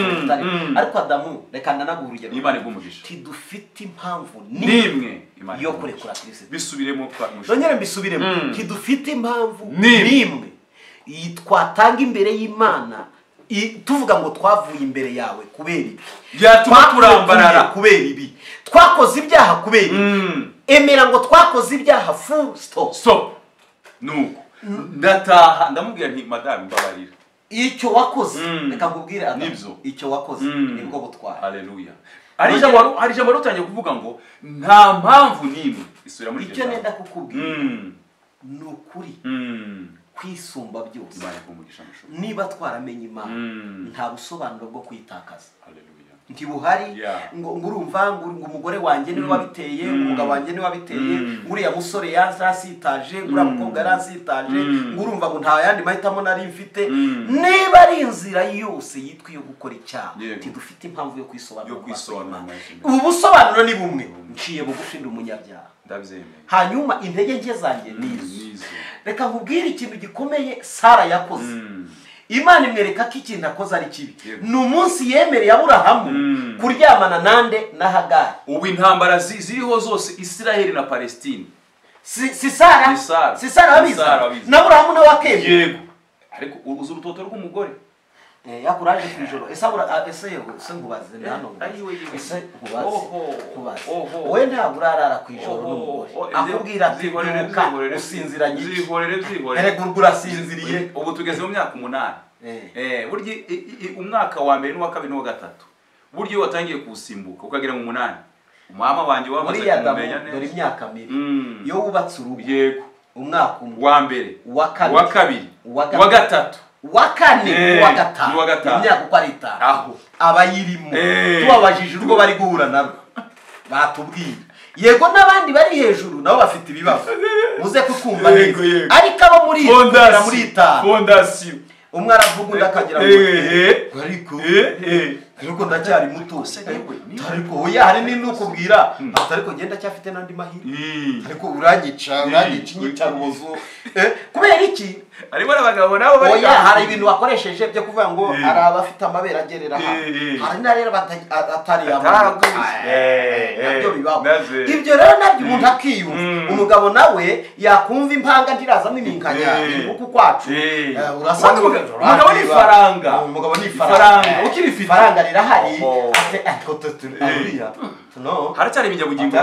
ariko Adamu reka ndanagurugero Imana igumugisha tidufite impamvu nimwe yo kurekura Kristo bisubiremo kwa nonyere mbisubiremo tidufite impamvu nimwe twatanga imbere y'Imana tuvuga ngo twavuye imbere yawe kubera ibi byatuma turambarara kubera ibi twakoze ibyaha kubera ibi emera ngo twakoze ibyaha full stop nuko ndataha ndamubwira nti madame mbabarira icyo wakoze reka nkubwire Adamu icyo wakoze nibwo butwara haleluya ari jambo rutangiye kuvuga ngo nta mpamvu nimwe isubira muri icyo nenda kukubwira nukuri kwisumba byose niba twaramenye Imana nta busobanuro bwo kwitakaza ntibuhari ngo urumva ngo umugore wanjye niwe wabiteye umugabo wanjye niwe wabiteye nguriya musore yansitaje ngura mukobwa yansitaje ngurumva ngo nta yandi mahitamo nari mfite niba ari inzira yose yitwa yo gukora icyaha tidufite impamvu yo kwisobanura ubu busobanuro ni bumwe nciye bugufi ndi umunyabyaha hanyuma intege nke zanjye nizo reka nkubwire ikintu gikomeye Sara yakoze Imana imwereka ko ikintu akoze ari kibi ni umunsi yemereye Aburahamu kuryamana nande na Hagari ubu intambara ziriho zose Israel na Palestine si Sara wabizi na Aburahamu nawe akemeye yego ariko uzi urutoto rw'umugore yakuraje ku ijoro ese ngubaze hano wowe ntabwo urarara ku ijoro n'umugore akubwira ati usinziranye erega urasinziriye ubu tugeze mu myaka 8 burya umwaka wa mbere n'uwa kabiri n'uwa gatatu burya iyo watangiye kusimbuka ukagera mu 8 mama wanjye wamaze kumenya neza dore imyaka 2 iyo wubatse urugo yego umwaka wa mbere wa kabiri wa gatatu wakane wa gatanu imyaka uko ari 5 aho abayirimo tubabajije urwo bari guhura nabo batubwira yego n'abandi bari hejuru nabo bafite ibibazo muze kukumva neza ariko abo muri fondation umwe aravuga undi akagira ngo ariko ariko ndacyari muto ariko oya hari n'inukubwira ariko genda cyafite nandi mahiri ariko uranyica inyicarubozo kubera iki ariko abagabo nabo bari oya hari ibintu wakoresheje byo kuvuga ngo ari abafite amabera agerera hari na rero atari yabo nabyo bibaho ibyo rero nabyo umuntu akiyumva umugabo nawe yakumva impanga ntiraza n'iminkanya uko kwacu urasanga umugabo ni faranga ukiri faranga rirahari ariko tuturiya no haracyari ibinyabugingo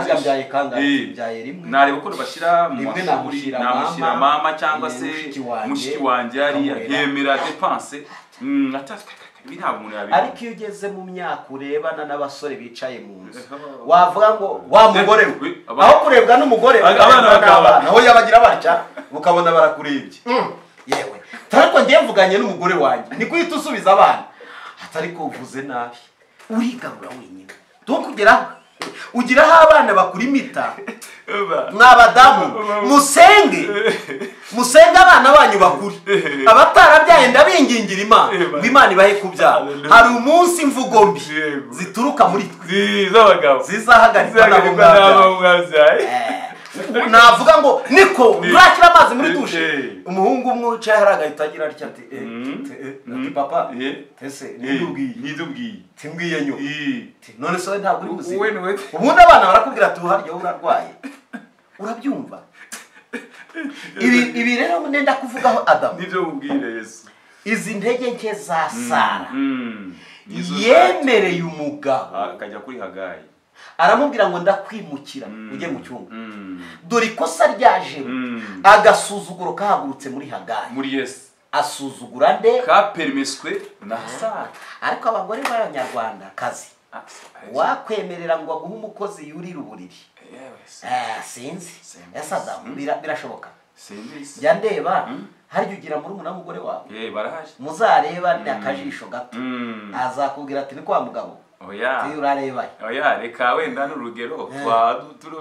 byaye rimwe nareba ko bashyira mu mashuri namushyira mama cyangwa se mushiki wanjye yari yemera dépense ibi ntabwo umuntu yabivuga ariko iyo ugeze mu myaka urebana n'abasore bicaye mu nzu wavuga ngo wa mugore we aho kurebwa n'umugore abana naho yabagira batya ukabona barakurebye yewe ariko ngiye mvuganye n'umugore wanjye ni kuhita usubiza abana atari ko uvuze nabi urigarura wenyine tukugeraho ugiraho abana bakurimita mwabadamu musenge abana banyu bakuri abatarabyaye ndabingingira imana ngo imana ibahe kubyara hari umunsi imvugo mbi zituruka muri twe zizahagarikwa nabo mwabyaye navuga ngo niko urakira amazi muri dushe umuhungu umwe wicaye hari agahita agira atya ati papa ese nidubwiye timbwiye nyo none se ntabwo uri buzima ubundi abana barakubwira ati uharya urarwaye urabyumva ibi rero nenda kuvugaho Adamu nibyo mubwire Yesu izi ntege nke za Sara yemereye umugabo akajya kuri Hagayi aramubwira ngo ndakwimukira ujye mu cyumba dore ikosa ryaje agasuzuguro kahagurutse muri Hagayi muri Yesu asuzugura nde kapermiswe na Sara ariko abagore b'abanyarwanda kazi wakwemerera ngo aguhe umukozi yurira uburiri sinzi Adamu birashoboka jya ndeba harya ugira muri umuna w'umugore wawe barahaje muzareba ni akajisho gato azakubwira ati ni kwa mugabo oya reka wenda n'urugero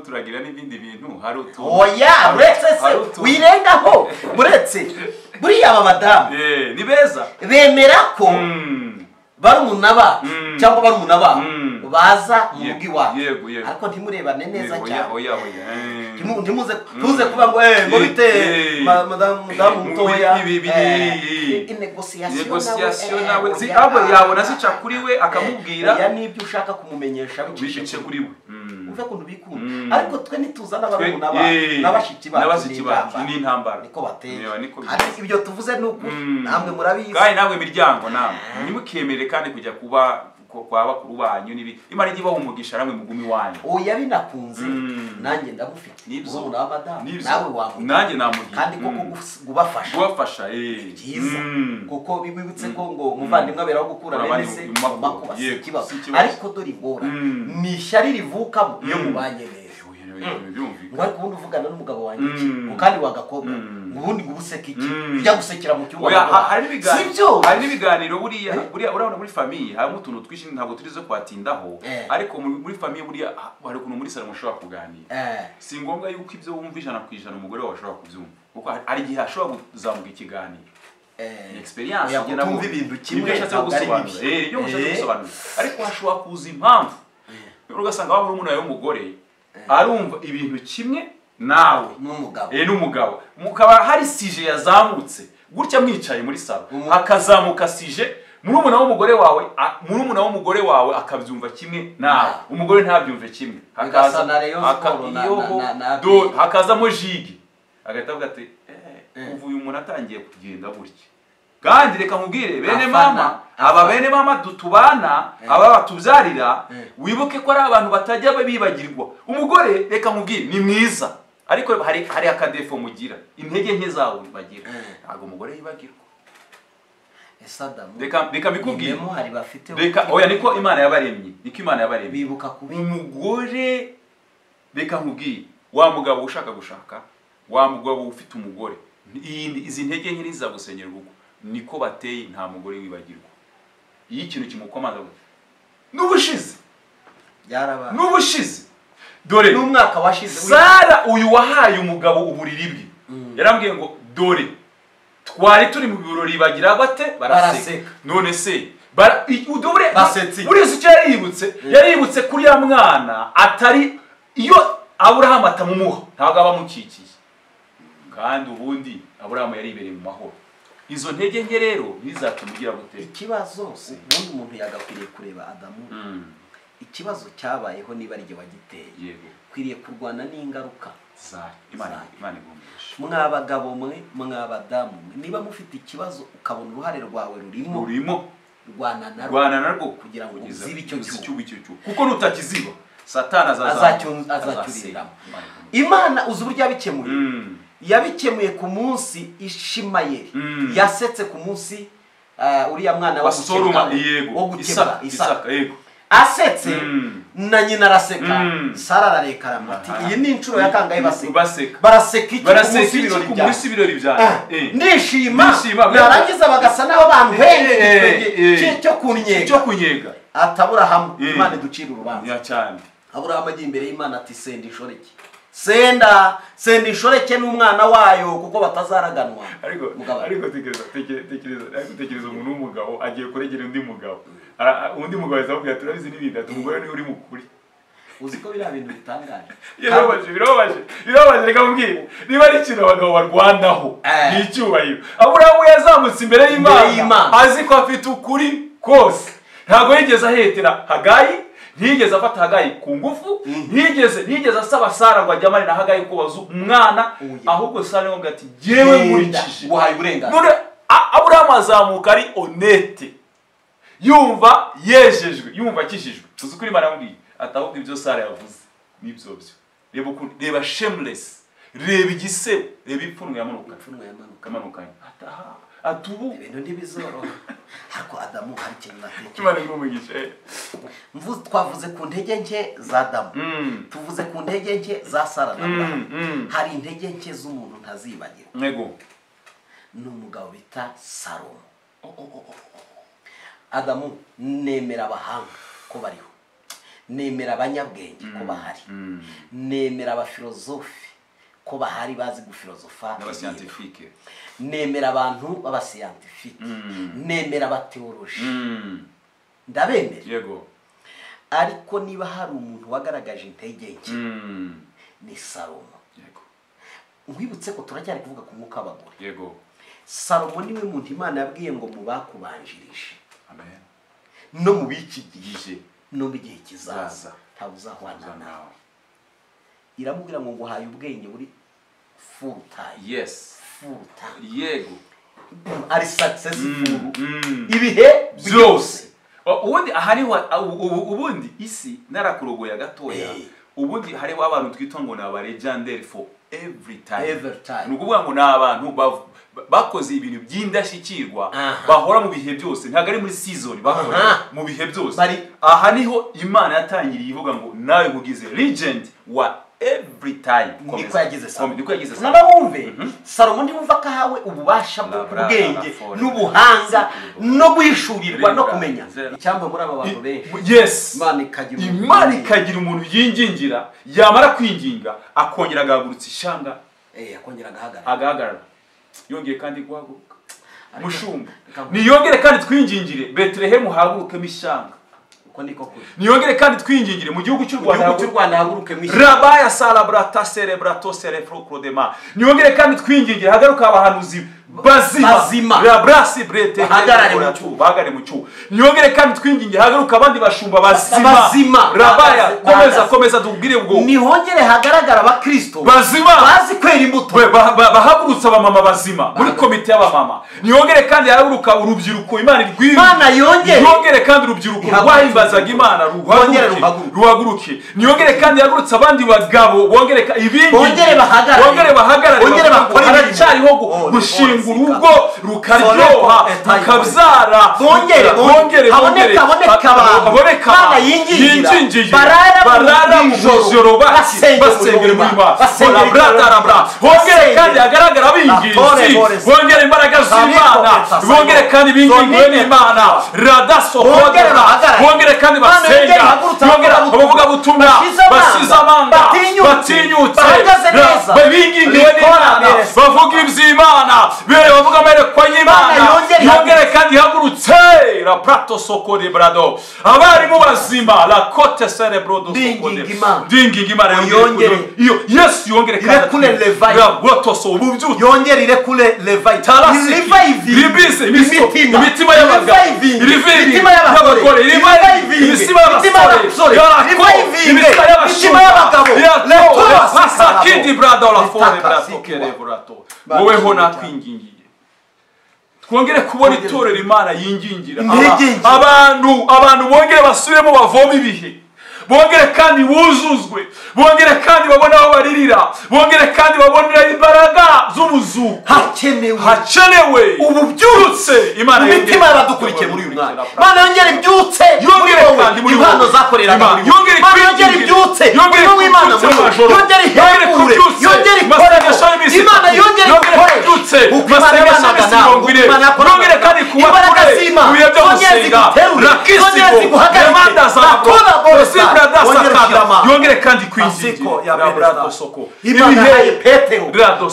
turagira n'ibindi bintu hari utuntu oya uretse se wirengaho uretse buriya aba badamu ni beza bemera ko barumuna ba cyangwa barumuna ba baza mu rugo iwawe ariko ntimurebane neza cyane ntimuze kuba ngo bite madamu mutoya negosiyasiyo nawe ahubwo yabona zica kuri we akamubwira oya n'ibyo ushaka kumumenyesha bice kuri we uve kuntu bikunda ariko twe ntituzana barumuna ba n'abashiki bacu n'intambara niko bateye ariko ibyo tuvuze nuko namwe murabizi kandi namwe imiryango namwe ntimukemere kandi kujya kuba kwa bakuru banyu nibi imana igiye bahumugisha namwe mugumi wanyu oya binakunze nanjye ndamufite uwo na madamu nawe wamugira nanjye namugira kandi koko gubafasha byiza kuko bibibutse ko ngo umuvandimwe aberaho gukura bene se makuba ikibazo ariko dore ingora ni ishyari rivukamo iyo mubanye neza ngo ariko ubundi uvugana n'umugabo wanjye iki kandi wagakobwa ubundi ngo ubuseke iki ujya gusekera mu cyumba hari n'ibiganiro buriya urabona muri famiye harimo utuntu twinshi ntabwo turizo kwatindaho ariko muri famiye buriya hari ukuntu muri salomo ushobora kuganira si ngombwa yuko ibyo wumva 100% umugore wawe ashobora kubyumva kuko hari igihe ashobora kuzamuka ikiganiro experience ugena mu ibintu kimwe gusobanura ariko hashobora kuza impamvu ugasanga waba uri umuntu w'umugore arumva ibintu kimwe nawe n'umugabo mukaba hari sije yazamutse gutya mwicaye muri salo hakazamuka sije murumuna w'umugore wawe akabyumva kimwe nawe umugore ntabyumve kimwe hakazamo jigi agahita avuga ati ubu uyu muntu atangiye kugenda gutya kandi reka nkubwire bene mama dutubana aba batubyarira wibuke ko ari abantu batajya bibagirwa umugore reka nkubwire ni mwiza ariko hari akadefo mugira intege nke zawe bagira ntabwo umugore yibagirwa reka mbikubwire reka oya niko imana yabaremye bibuka kubi umugore reka nkubwire wa mugabo ushaka gushaka wa mugabo ufite umugore izi ntege nke nizagusenyera urugo niko bateye nta mugore wibagirwa iyo ikintu kimukomaza n'ubushize dore n'umwaka washize Sara uyu wahaye umugabo uburiri bwe yarambwiye ngo dore twari turi mu birori bagira bate baraseka none se buriya icyo yaributse kuri ya mwana atari iyo Aburahamu atamumuha ntabwo aba amukikiye kandi ubundi Aburahamu yaribereye mu mahoro. Izo ntege nke rero bizatuma ugira gute ikibazo ubundi umuntu yagakwiriye kureba Adamu ikibazo cyabayeho niba ari je wagiteye yego kwiriye kurwana n'ingaruka za Imana igomesha. Mwabagabo mwe mwabadamu niba mufite ikibazo ukabona uruhare rwawe rurimo rwana narwo kugira ngo uzibe icyo cyubu kuko nutakiziba Satani azacyuriramo. Imana uzi uburyo yabikemuye ku munsi Ishimayeli yasetse ku munsi uriya mwana wa Soroma wo gukeba Isaka yego asetse na nyina araseka Sara arareka aramati iyi ni incuro yakangaye baraseka iki birori bya ndishima narangiza bagasa naho bampenye cyo kunyega ataburahamu Imana ducira urubanza ya cyane. Aburahamu agiye imbere y'Imana ati senda ishoreke senda ishoreke n'umwana wayo kuko batazaraganwa. Ariko tekereza umuntu w'umugabo agiye kuregera undi mugabo yazabwira turabizi n'ibindi ati umugore ni uri mukuri. Uzi ko biriya bintu bitangaje birabaje reka mbwire niba ari ikintu abagabo barwanaho ni icyubahiro. Aburahamu yazamutse imbere y'Imana azi ko afite ukuri kose ntabwo yigeze ahetera Hagayi ntiyigeze afata Hagayi ku ngufu ntiyigeze asaba Sara ngo ajyamane na Hagayi ko bazu umwana ahubwo Sara ngo ati jewe nkurikije guhaye uburenganzira. Aburahamu azamuka ari honnête yumva yejejwe yumva akishijwe. Tuzi kuri Imana mbwiye atahubwo ibyo Sara yavuze nibyo reba shameless reba igisebo reba ipfunwe yamanuka atubu ibintu ntibizoroha. Ariko Adamu hari ikintu natekereje Imana igumugisha twavuze ku ntege nke za Adamu tuvuze ku ntege nke za Sara hari intege nke z'umuntu ntazibagirwa nego ni umugabo bita Salomo. Adamu nemera abahanga ko bariho nemera abanyabwenge ko bahari nemera abafilozofi ko bahari bazi gufilozofa n'abascientifique nemera abantu b'abascientifique nemera abateoloji ndabemera yego. ariko niba hari umuntu wagaragaje intege nke ni Salomo yego. Nkwibutse ko turacyari kuvuga ku mwuka w'abagore yego. Salomo niwe muntu Imana yabwiye ngo mubakubanjirije amen no mu biki gihe no mu gihe kizaza ntawuzahwana nawe. Iramubwira ngo nguhaye ubwenge buri full time. Yes. Full time. Yego. Ari successful. Ibihe byose. Ubundi hariho ubundi isi narakurogoya gatoya. Ubundi hariho abantu twitwa ngo na legendary for every time. Nukuvuga ngo na abantu bakoze ibintu by'indashyikirwa bahora mu bihe byose ntago ari muri season bahora mu bihe byose. Aha niho Imana yatangiriye ivuga ngo nawe mugize legend wa every time. Niko yagize Salomo. Salomo ndimva ko hawe ububasha bw'ubwenge n'ubuhanga no guhishurirwa no kumenya icyambo muri aba bantu benshi. Yes. Imana ikagira umuntu yingingira yamara kwinginga akongera agahagurutsa ishanga akongera agahagarara yongeye kandi guhaguruka mushumba niyongere kandi twinjingire Bethlehem hagurukemo ishanga uko niko kuri niyongere kandi twinjingire mu gihugu cy'u Rwanda hagurukemo ishanga Rabaya celebrata celebrato celebrodema niyongere kandi twinjingire hagaruka abahanuzi bazima rabrasi brete bagare mu cyo niyongere kandi twinjingire hagaruka abandi bashumba bazima Rabaya komeza tubwire ubwo nihongere hagaragara abakristo bazima bazi kwera imbuto bahagurutsa abamama bazima muri komite y'abamama niyongere kandi haguruka urubyiruko Imana yongere kandi urubyiruko rwahimbazaga Imana ruhaguruke niyongere kandi hagurutsa abandi bagabo bongere bahagarare haracyariho gushinga urugo rukaryoha rukabyara haboneka yingingiye barara mu joro basengera muri Imana hongere kandi hagaragara abinginzi bongere imbaraga z'Imana bongere kandi bingingiwe n'Imana bongere kandi basenga bongere abavuga butumwa basiza amanga batinyutse bingingiwe n'Imana bavuga iby'Imana bere bavuga amayerekwa y'Imana yongere kandi ihagurutse la prato sokore brado abarimu bazima la cote cerebro do sokore dingi Imana yongere iyo Yesu yongere kandi la boto so ububyutse yongere irekure levayi libise imitima y'abagabo imitima y'abagore imitima y'abasore imitima y'abagabo pasakindi brado la fore brato kere brato wowe ho nakwingingiye twongere kubona itorero Imana yingingira abantu bongere basubiremo bavoma ibihe bongere kandi buzuzwe bongere kandi babona aho baririra bongere kandi babonera imbaraga z'umuzuko hakenewe ububyutse Imana imitima y'abadukurikiye muri uyu mwanya Imana yongere ibyutse yongere kandi muri impano zakoreraga muri Imana yongere ibyutse yongere Imana yongere ihekure yongere ikore Imana yongere ikore masenga y'abagabo yongere kandi kubature ubuye byo gusenga rakisigo demanda za yongere kandi kwinjira brado soko Imana yahaye Petero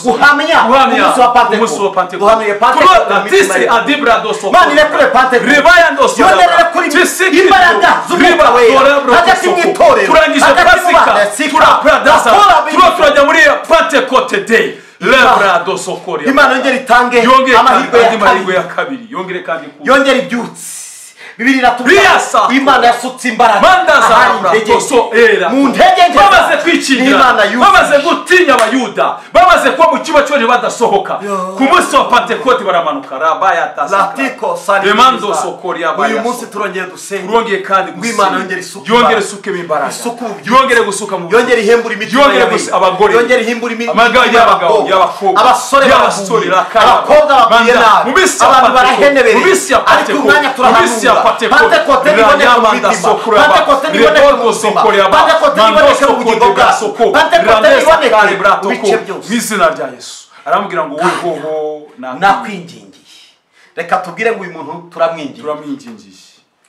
guhamya umunsi wa Pentekoste guhamya Pentekoste adi brado soko Imana irekure Pentekoste ribaya ndoso yongere kuri imbaraga z'umwuka wera hagati mu itorero turangije Pasika turajya muri Pentecoste day lebrado soko Imana yongere itange amahirwe ya kabiri yongere kandi yongere ibyutse Bibiri natubwira Imana yasutse imbaraga mu ntege nke bamaze kwikingira bamaze gutinya abayuda bamaze kuba mu kiba cyo badasohoka ku munsi wa Pentecoste baramanuka rabaya tasako demando sokoria uyu munsi turongeye dusenge urongeye kandi Imana yongere isuke imbaraga yongere gusuka mu yongere ihembura imitima yongere gusa abagore yongere ihembura imitima y'abakobwa abasore abakobwa bagiye nabi abantu barahenebereye ariko umwanya turahanuka Pentecoste niboneka mu mitima Pentecoste niboneka mu buzima Pentecoste niboneka mu bugingo bwacu Pentecoste niboneka mu bice byose mu izina rya Yesu arambwira ngo wowe nakwingingiye reka tubwire ngo uyu muntu turamwingingiye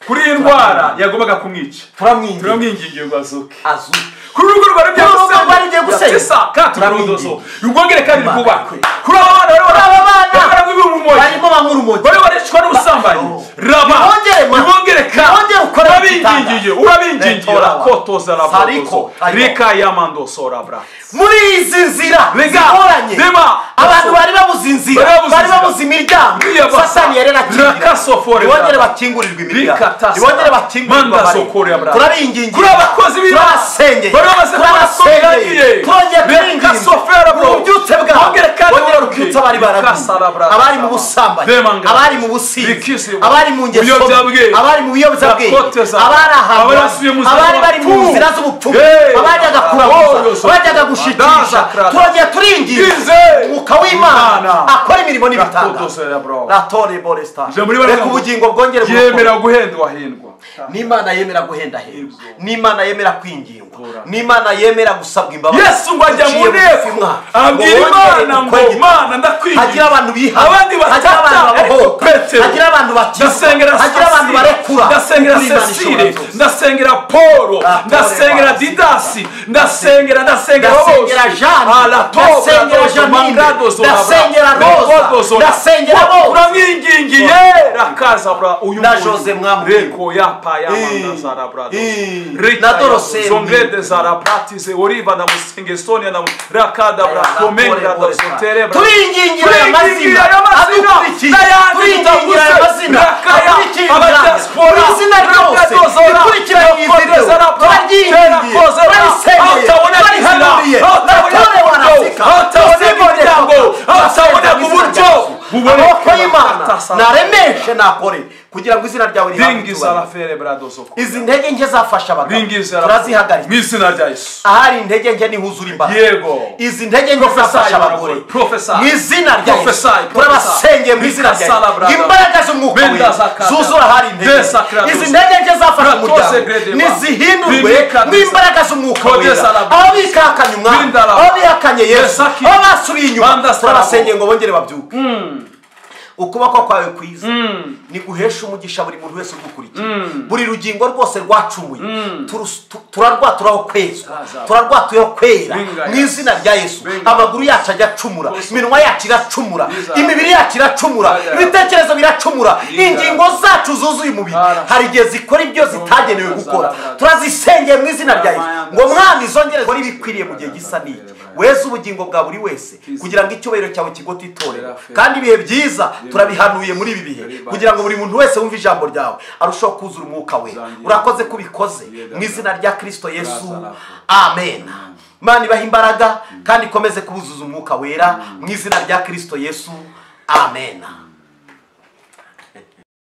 kuri iyi ndwara yagombaga kumwica turamwingingiye ngo azuke kuri urugo rwari gusesa katurondozo rugongere kandi rwubakwe kuri abana barimo bamurumoje bari baricwa n'ubusambanyi raba rwongere kandi urabingingiye rakotoza rabozo reka yamando sorabra muri izi nzira zigoranye abantu bari bamuzinzira bari bamuzi imiryango Satani yari nakira bongere bakingurirwa imiryango bongere bakingurirwa amarembo turabingingiye kuri abakozi turasengeye ububyutse bwabo bongere ububyutse abari baraguye abari mu busambanyi abari mu businzi abari mu ngeso abari mu biyobyabwenge abari ahantu abari bari mu nzira z'ubupfumu abajyaga kuraguza abajyaga gushikisha turongeye turinginze umwuka w'Imana akora imirimo n'ibitangaza ratore bolesta reka ubugingo bwongere yemera guhendwa n'Imana yemera guhendahendwa n'Imana yemera kwingingwa n'Imana yemera gusabwa imbabazi Yesu ngo ajya mu nteko abwira Imana ngo Mana ndakwinginga hagira abantu bihaye abandi batata hagira abantu bakira hagira abantu barekura ndasengera Cecile ndasengera Paul ndasengera Didasi ndasengera bose Jeanne ndasengera Janine ndasengera Rosa ndasengera bose uramwingingiye rakaza bra uyu na Jose mwamureko yapa yamanda zara brado na Dorose zongrede zara practice oriva na musenge Sonia na rakada bra komenda da sotere bra turingingira amazina adukurikiye turingingira amazina abadiaspora izina ryose ikurikira izina turaryingingiye turarisengeye natore wanafika atabona mu buryo amaboko y'Imana naremeshe nakore kugira ngo izina ryawe izi ntege nke zafasha abagabo turazihagarika mu izina rya Yesu ahari intege nke nihuzura imbaraga izi ntege nke zafasha abagore mu izina rya Yesu turabasengeye mu izina rya Yesu imbaraga z'umwuka wera zuzura ahari intege izi ntege nke zafasha umuryango nizihindurwe n'imbaraga z'umwuka wera aho bikakanye umwami aho bihakanye Yesu aho basubiye inyuma turabasengeye ngo bongere babyuke ukuboko kwawe kwiza ni guhesha umugisha buri muntu wese ugukurikiye buri rugingo rwose rwacumuye turarwaturaho kwezwa turarwatuyeho kwera mu izina rya Yesu amaguru yacu ajya acumura iminwa yacu iracumura imibiri yacu iracumura ibitekerezo biracumura ingingo zacu zuzuye umubiri hari igihe zikora ibyo zitagenewe gukora turazisengeye mu izina rya Yesu ngo mwami zongere kuri bikwiriye mu gihe gisa n'iki weze ubugingo bwa buri wese kugira ngo icyubahiro cyawe kigote itorero kandi ibihe byiza turabihanuye muri ibi bihe kugira ngo buri muntu wese wumve ijambo ryawe arushaho kuzura umwuka we urakoze kubikoze mu izina rya Kristo Yesu amen. Imana ibaha imbaraga kandi ikomeze kubuzuza umwuka wera mu izina rya Kristo Yesu amen.